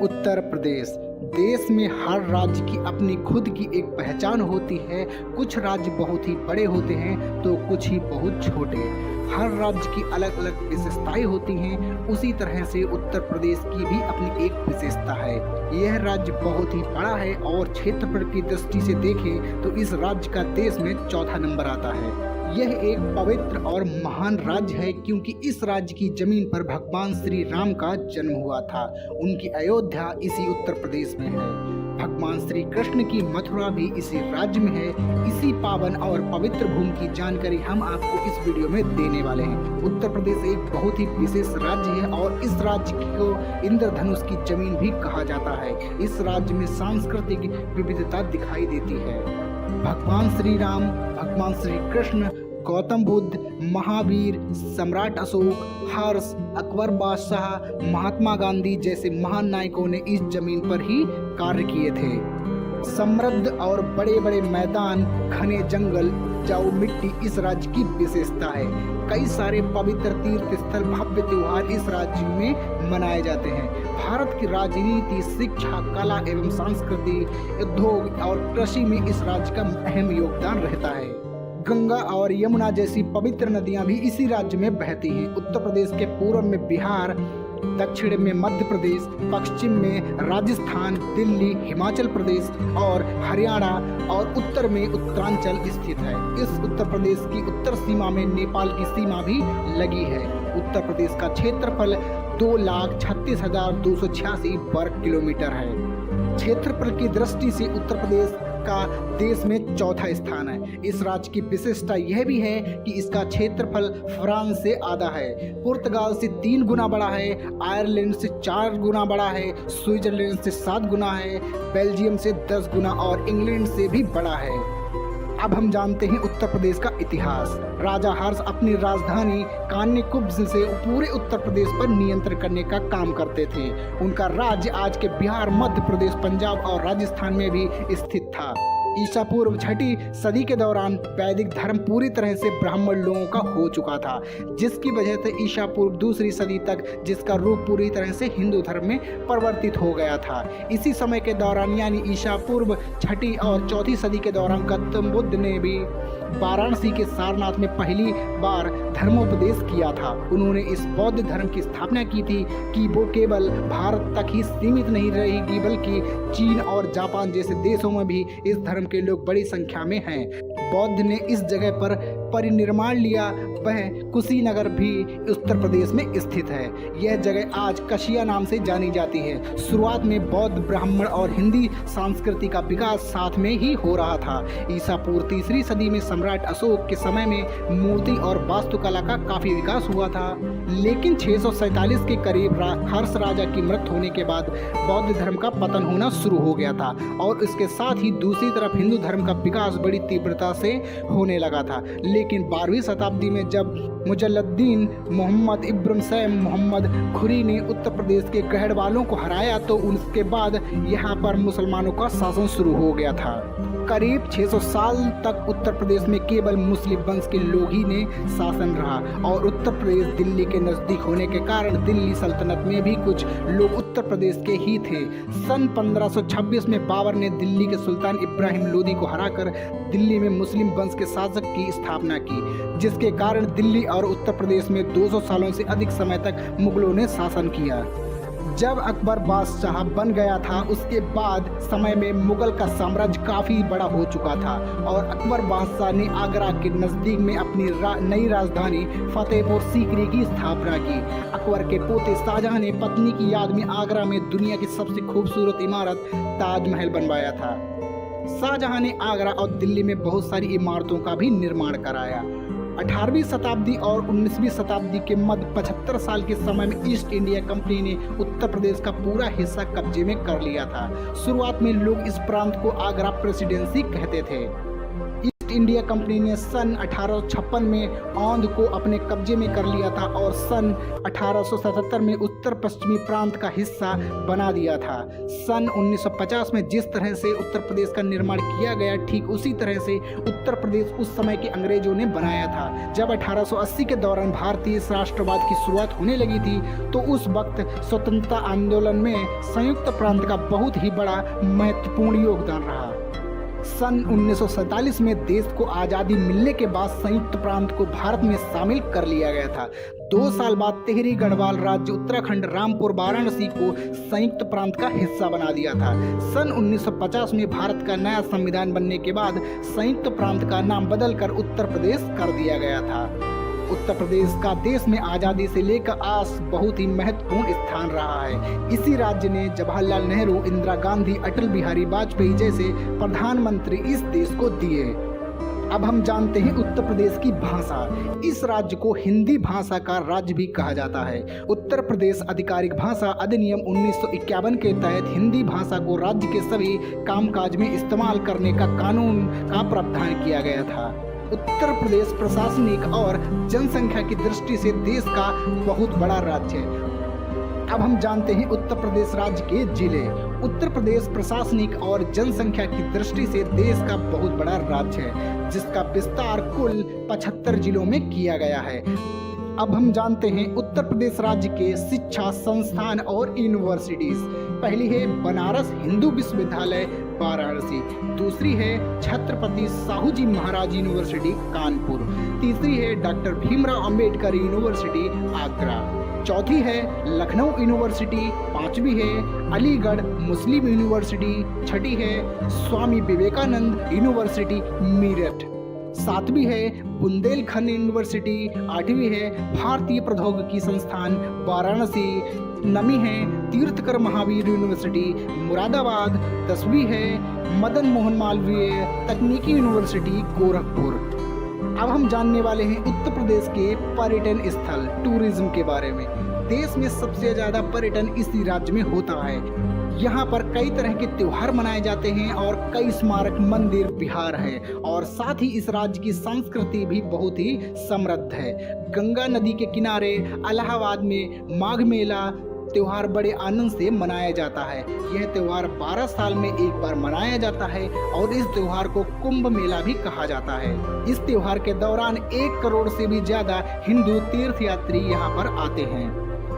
उत्तर प्रदेश। देश में हर राज्य की अपनी खुद की एक पहचान होती है। कुछ राज्य बहुत ही बड़े होते हैं तो कुछ ही बहुत छोटे। हर राज्य की अलग अलग विशेषताएं होती हैं। उसी तरह से उत्तर प्रदेश की भी अपनी एक विशेषता है। यह राज्य बहुत ही बड़ा है और क्षेत्रफल की दृष्टि से देखें तो इस राज्य का देश में चौथा नंबर आता है। यह एक पवित्र और महान राज्य है क्योंकि इस राज्य की जमीन पर भगवान श्री राम का जन्म हुआ था। उनकी अयोध्या इसी उत्तर प्रदेश में है। भगवान श्री कृष्ण की मथुरा भी इसी राज्य में है। इसी पावन और पवित्र भूमि की जानकारी हम आपको इस वीडियो में देने वाले हैं। उत्तर प्रदेश एक बहुत ही विशेष राज्य है और इस राज्य को इंद्रधनुष की जमीन भी कहा जाता है। इस राज्य में सांस्कृतिक विविधता दिखाई देती है। भगवान श्री राम, भगवान श्री कृष्ण, गौतम बुद्ध, महावीर, सम्राट अशोक, हर्ष, अकबर बादशाह, महात्मा गांधी जैसे महान नायकों ने इस जमीन पर ही कार्य किए थे। समृद्ध और बड़े बड़े मैदान, घने जंगल, उपजाऊ मिट्टी इस राज्य की विशेषता है। कई सारे पवित्र तीर्थ स्थल, भव्य त्योहार इस राज्य में मनाए जाते हैं। भारत की राजनीति, शिक्षा, कला एवं संस्कृति, उद्योग और कृषि में इस राज्य का अहम योगदान रहता है। गंगा और यमुना जैसी पवित्र नदियां भी इसी राज्य में बहती हैं। उत्तर प्रदेश के पूर्व में बिहार, दक्षिण में मध्य प्रदेश, पश्चिम में राजस्थान, दिल्ली, हिमाचल प्रदेश और हरियाणा और उत्तर में उत्तरांचल स्थित है। इस उत्तर प्रदेश की उत्तर सीमा में नेपाल की सीमा भी लगी है। उत्तर प्रदेश का क्षेत्रफल 2,36,286 वर्ग किलोमीटर है। क्षेत्रफल की दृष्टि से उत्तर प्रदेश का देश में चौथा स्थान है। इस राज्य की विशेषता यह भी है कि इसका क्षेत्रफल फ्रांस से आधा है, पुर्तगाल से 3 गुना बड़ा है, आयरलैंड से 4 गुना बड़ा है, स्विट्जरलैंड से 7 गुना है, बेल्जियम से 10 गुना और इंग्लैंड से भी बड़ा है। अब हम जानते हैं उत्तर प्रदेश का इतिहास। राजा हर्ष अपनी राजधानी कान्यकुब्ज से पूरे उत्तर प्रदेश पर नियंत्रण करने का काम करते थे। उनका राज्य आज के बिहार, मध्य प्रदेश, पंजाब और राजस्थान में भी स्थित था। ईसा पूर्व 6वीं सदी के दौरान वैदिक धर्म पूरी तरह से ब्राह्मण लोगों का हो चुका था, जिसकी वजह से ईसा पूर्व 2री सदी तक जिसका रूप पूरी तरह से हिंदू धर्म में परिवर्तित हो गया था। इसी समय के दौरान यानी ईसा पूर्व 6वीं और 4वीं सदी के दौरान गौतम बुद्ध ने भी वाराणसी के सारनाथ में पहली बार धर्मोपदेश किया था। उन्होंने इस बौद्ध धर्म की स्थापना की थी कि वो केवल भारत तक ही सीमित नहीं रहेगी बल्कि चीन और जापान जैसे देशों में भी इस धर्म के लोग बड़ी संख्या में हैं। बौद्ध ने इस जगह पर परिनिर्माण लिया। वह कुशीनगर भी उत्तर प्रदेश में स्थित है। यह जगह आज कशिया नाम से जानी जाती है। शुरुआत में बौद्ध, ब्राह्मण और हिंदी संस्कृति का विकास साथ में ही हो रहा था। ईसा पूर्व 3री सदी में सम्राट अशोक के समय में मूर्ति और वास्तुकला का काफी विकास हुआ था, लेकिन 647 के करीब हर्ष राजा की मृत्यु होने के बाद बौद्ध धर्म का पतन होना शुरू हो गया था और इसके साथ ही दूसरी तरफ हिंदू धर्म का विकास बड़ी तीव्रता से होने लगा था। लेकिन 12वीं शताब्दी में जब मुजल्लुद्दीन मोहम्मद इब्न सैम मोहम्मद खुरी ने उत्तर प्रदेश के गढ़वालों को हराया तो उसके बाद यहाँ पर मुसलमानों का शासन शुरू हो गया था। करीब 600 साल तक उत्तर प्रदेश में केवल मुस्लिम वंश के लोग ही ने शासन रहा और उत्तर प्रदेश दिल्ली के नज़दीक होने के कारण दिल्ली सल्तनत में भी कुछ लोग उत्तर प्रदेश के ही थे। सन 1526 में बाबर ने दिल्ली के सुल्तान इब्राहिम लोदी को हराकर दिल्ली में मुस्लिम वंश के शासक की स्थापना की, जिसके कारण दिल्ली और उत्तर प्रदेश में 200 सालों से अधिक समय तक मुगलों ने शासन किया। जब अकबर बादशाह बन गया था उसके बाद समय में मुगल का साम्राज्य काफ़ी बड़ा हो चुका था और अकबर बादशाह ने आगरा के नज़दीक में अपनी नई राजधानी फतेहपुर सीकरी की स्थापना की। अकबर के पोते शाहजहां ने पत्नी की याद में आगरा में दुनिया की सबसे खूबसूरत इमारत ताजमहल बनवाया था। शाहजहां ने आगरा और दिल्ली में बहुत सारी इमारतों का भी निर्माण कराया। 18वीं शताब्दी और 19वीं शताब्दी के मध्य 75 साल के समय में ईस्ट इंडिया कंपनी ने उत्तर प्रदेश का पूरा हिस्सा कब्जे में कर लिया था। शुरुआत में लोग इस प्रांत को आगरा प्रेसिडेंसी कहते थे। ईस्ट इंडिया कंपनी ने सन 1856 में औंध को अपने कब्जे में कर लिया था और सन 1877 में उत्तर पश्चिमी प्रांत का हिस्सा बना दिया था। सन 1950 में जिस तरह से उत्तर प्रदेश का निर्माण किया गया, ठीक उसी तरह से उत्तर प्रदेश उस समय के अंग्रेजों ने बनाया था। जब 1880 के दौरान भारतीय राष्ट्रवाद की शुरुआत होने लगी थी, तो उस वक्त स्वतंत्रता आंदोलन में संयुक्त प्रांत का बहुत ही बड़ा महत्वपूर्ण योगदान रहा। सन 1947 में देश को आज़ादी मिलने के बाद संयुक्त प्रांत को भारत में शामिल कर लिया गया था। 2 साल बाद टिहरी गढ़वाल राज्य उत्तराखंड रामपुर वाराणसी को संयुक्त प्रांत का हिस्सा बना दिया था। सन 1950 में भारत का नया संविधान बनने के बाद संयुक्त प्रांत का नाम बदलकर उत्तर प्रदेश कर दिया गया था। उत्तर प्रदेश का देश में आज़ादी से लेकर आज बहुत ही महत्वपूर्ण स्थान रहा है। इसी राज्य ने जवाहरलाल नेहरू, इंदिरा गांधी, अटल बिहारी वाजपेयी जैसे प्रधानमंत्री इस देश को दिए। अब हम जानते हैं उत्तर प्रदेश की भाषा। इस राज्य को हिंदी भाषा का राज्य भी कहा जाता है। उत्तर प्रदेश आधिकारिक भाषा अधिनियम 1951 के तहत हिंदी भाषा को राज्य के सभी कामकाज में इस्तेमाल करने का कानून का प्रावधान किया गया था। उत्तर प्रदेश प्रशासनिक और जनसंख्या की दृष्टि से देश का बहुत बड़ा राज्य है। अब हम जानते हैं उत्तर प्रदेश राज्य के जिले। उत्तर प्रदेश प्रशासनिक और जनसंख्या की दृष्टि से देश का बहुत बड़ा राज्य है, जिसका विस्तार कुल 75 जिलों में किया गया है। अब हम जानते हैं उत्तर प्रदेश राज्य के शिक्षा संस्थान और यूनिवर्सिटीज। पहली है बनारस हिंदू विश्वविद्यालय वाराणसी, दूसरी है छत्रपति साहू जी महाराज यूनिवर्सिटी कानपुर, तीसरी है डॉक्टर भीमराव अंबेडकर यूनिवर्सिटी आगरा, चौथी है लखनऊ यूनिवर्सिटी, पांचवी है अलीगढ़ मुस्लिम यूनिवर्सिटी, छठी है स्वामी विवेकानंद यूनिवर्सिटी मेरठ, सातवीं है बुंदेलखंड यूनिवर्सिटी, आठवीं है भारतीय प्रौद्योगिकी संस्थान वाराणसी, नवीं है तीर्थकर महावीर यूनिवर्सिटी मुरादाबाद, 10वीं है मदन मोहन मालवीय तकनीकी यूनिवर्सिटी गोरखपुर। अब हम जानने वाले हैं उत्तर प्रदेश के पर्यटन स्थल टूरिज्म के बारे में। देश में सबसे ज्यादा पर्यटन इसी राज्य में होता है। यहाँ पर कई तरह के त्योहार मनाए जाते हैं और कई स्मारक मंदिर विहार है, और साथ ही इस राज्य की संस्कृति भी बहुत ही समृद्ध है। गंगा नदी के किनारे इलाहाबाद में माघ मेला त्योहार बड़े आनंद से मनाया जाता है। यह त्योहार 12 साल में एक बार मनाया जाता है और इस त्योहार को कुंभ मेला भी कहा जाता है। इस त्योहार के दौरान 1 करोड़ से भी ज्यादा हिंदू तीर्थयात्री यहाँ पर आते हैं।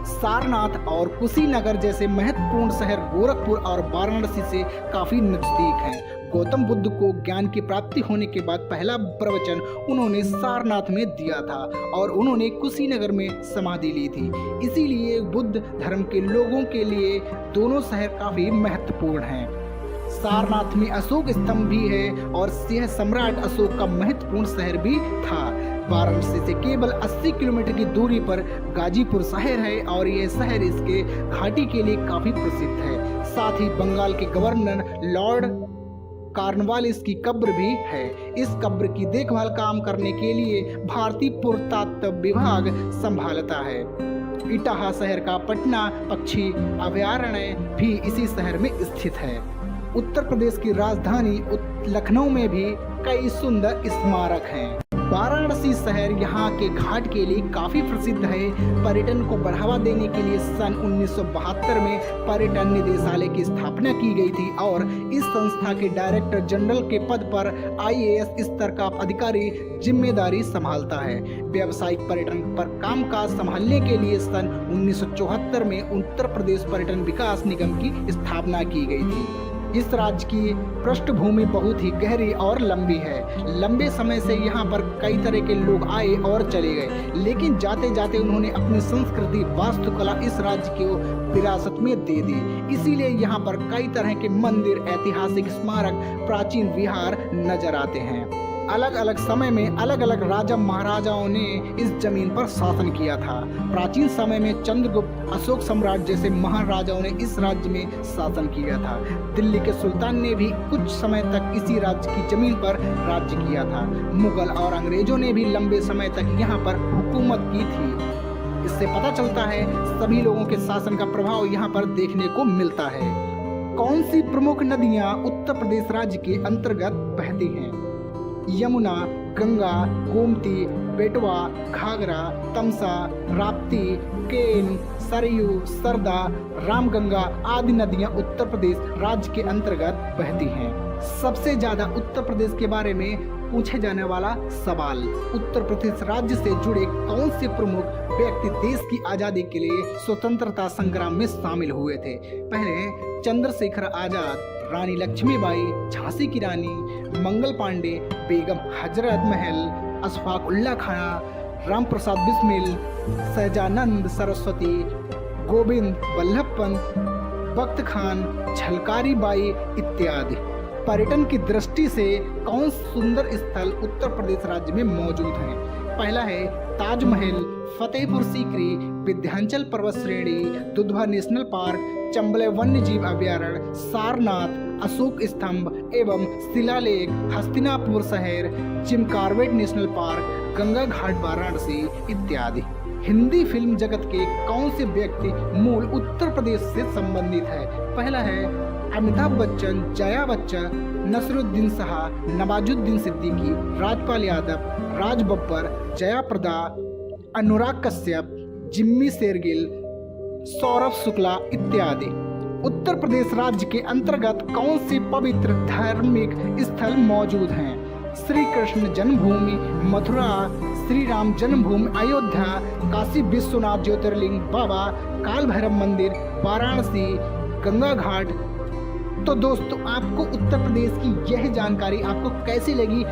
सारनाथ और कुशीनगर जैसे महत्वपूर्ण शहर गोरखपुर और वाराणसी से काफी नजदीक हैं। गौतम बुद्ध को ज्ञान की प्राप्ति होने के बाद पहला प्रवचन उन्होंने सारनाथ में दिया था और उन्होंने कुशीनगर में समाधि ली थी। इसीलिए बुद्ध धर्म के लोगों के लिए दोनों शहर काफी महत्वपूर्ण हैं। सारनाथ में अशोक स्तंभ भी है और यह सम्राट अशोक का महत्वपूर्ण शहर भी था। वाराणसी से केवल 80 किलोमीटर की दूरी पर गाजीपुर शहर है और यह शहर इसके घाटी के लिए काफी प्रसिद्ध है। साथ ही बंगाल के गवर्नर लॉर्ड कॉर्नवालिस की कब्र भी है। इस कब्र की देखभाल काम करने के लिए भारतीय पुरातत्व विभाग संभालता है। इटाहा शहर का पटना पक्षी अभयारण्य भी इसी शहर में स्थित है। उत्तर प्रदेश की राजधानी लखनऊ में भी कई सुंदर स्मारक हैं। वाराणसी शहर यहाँ के घाट के लिए काफी प्रसिद्ध है। पर्यटन को बढ़ावा देने के लिए सन 1972 में पर्यटन निदेशालय की स्थापना की गई थी और इस संस्था के डायरेक्टर जनरल के पद पर IAS स्तर का अधिकारी जिम्मेदारी संभालता है। व्यावसायिक पर्यटन पर कामकाज संभालने के लिए सन 1974 में उत्तर प्रदेश पर्यटन विकास निगम की स्थापना की गई थी। इस राज्य की पृष्ठभूमि बहुत ही गहरी और लंबी है। लंबे समय से यहाँ पर कई तरह के लोग आए और चले गए, लेकिन जाते जाते उन्होंने अपनी संस्कृति वास्तुकला इस राज्य को विरासत में दे दी। इसीलिए यहाँ पर कई तरह के मंदिर, ऐतिहासिक स्मारक, प्राचीन विहार नजर आते हैं। अलग अलग समय में अलग अलग राजा महाराजाओं ने इस जमीन पर शासन किया था। प्राचीन समय में चंद्रगुप्त, अशोक सम्राट जैसे महाराजाओं ने इस राज्य में शासन किया था। दिल्ली के सुल्तान ने भी कुछ समय तक इसी राज्य की जमीन पर राज्य किया था। मुगल और अंग्रेजों ने भी लंबे समय तक यहाँ पर हुकूमत की थी। इससे पता चलता है सभी लोगों के शासन का प्रभाव यहाँ पर देखने को मिलता है। कौन सी प्रमुख नदियाँ उत्तर प्रदेश राज्य के अंतर्गत बहती हैं? यमुना, गंगा, गोमती, बेटवा, घाघरा, तमसा, राप्ती, केन, सरयू, सरदा, रामगंगा आदि नदियां उत्तर प्रदेश राज्य के अंतर्गत बहती हैं। सबसे ज्यादा उत्तर प्रदेश के बारे में पूछे जाने वाला सवाल, उत्तर प्रदेश राज्य से जुड़े कौन से प्रमुख व्यक्ति देश की आजादी के लिए स्वतंत्रता संग्राम में शामिल हुए थे? पहले चंद्रशेखर आजाद, रानी लक्ष्मीबाई, झांसी की रानी, मंगल पांडे, बेगम हजरत महल, अशफाक उल्लाह खां, राम प्रसाद बिस्मिल, सहजानंद सरस्वती, गोविंद वल्लभ पंत, बख्त खान, झलकारी बाई इत्यादि। पर्यटन की दृष्टि से कौन सुंदर स्थल उत्तर प्रदेश राज्य में मौजूद हैं? पहला है ताजमहल, फतेहपुर सीकरी, विंध्याचल पर्वत श्रेणी, दुधवा नेशनल पार्क, चंबल वन्यजीव अभयारण्य, सारनाथ, अशोक स्तंभ एवं शिलालेख, हस्तिनापुर शहर, Jim Corbett national park, Ganga ghat Varanasi इत्यादि। हिंदी फिल्म जगत के कौन से व्यक्ति मूल उत्तर प्रदेश से संबंधित है? पहला है अमिताभ बच्चन, जया बच्चन, नसरुद्दीन शाह, नवाजुद्दीन सिद्दीकी, राजपाल यादव, राज बब्बर, जया प्रदा, अनुराग कश्यप, जिम्मी शेरगिल, सौरभ शुक्ला इत्यादि। उत्तर प्रदेश राज्य के अंतर्गत कौन से पवित्र धार्मिक स्थल मौजूद हैं? श्री कृष्ण जन्मभूमि मथुरा, श्री राम जन्मभूमि अयोध्या, काशी विश्वनाथ ज्योतिर्लिंग बाबा, काल भैरव मंदिर वाराणसी, गंगा घाट। तो दोस्तों, आपको उत्तर प्रदेश की यह जानकारी आपको कैसी लगी?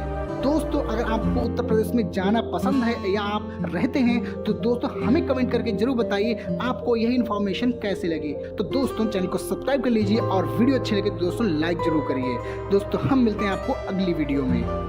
दोस्तों, अगर आपको उत्तर प्रदेश में जाना पसंद है या आप रहते हैं तो दोस्तों हमें कमेंट करके जरूर बताइए आपको यह इन्फॉर्मेशन कैसे लगी। तो दोस्तों, चैनल को सब्सक्राइब कर लीजिए और वीडियो अच्छी लगे तो दोस्तों लाइक जरूर करिए। दोस्तों, हम मिलते हैं आपको अगली वीडियो में।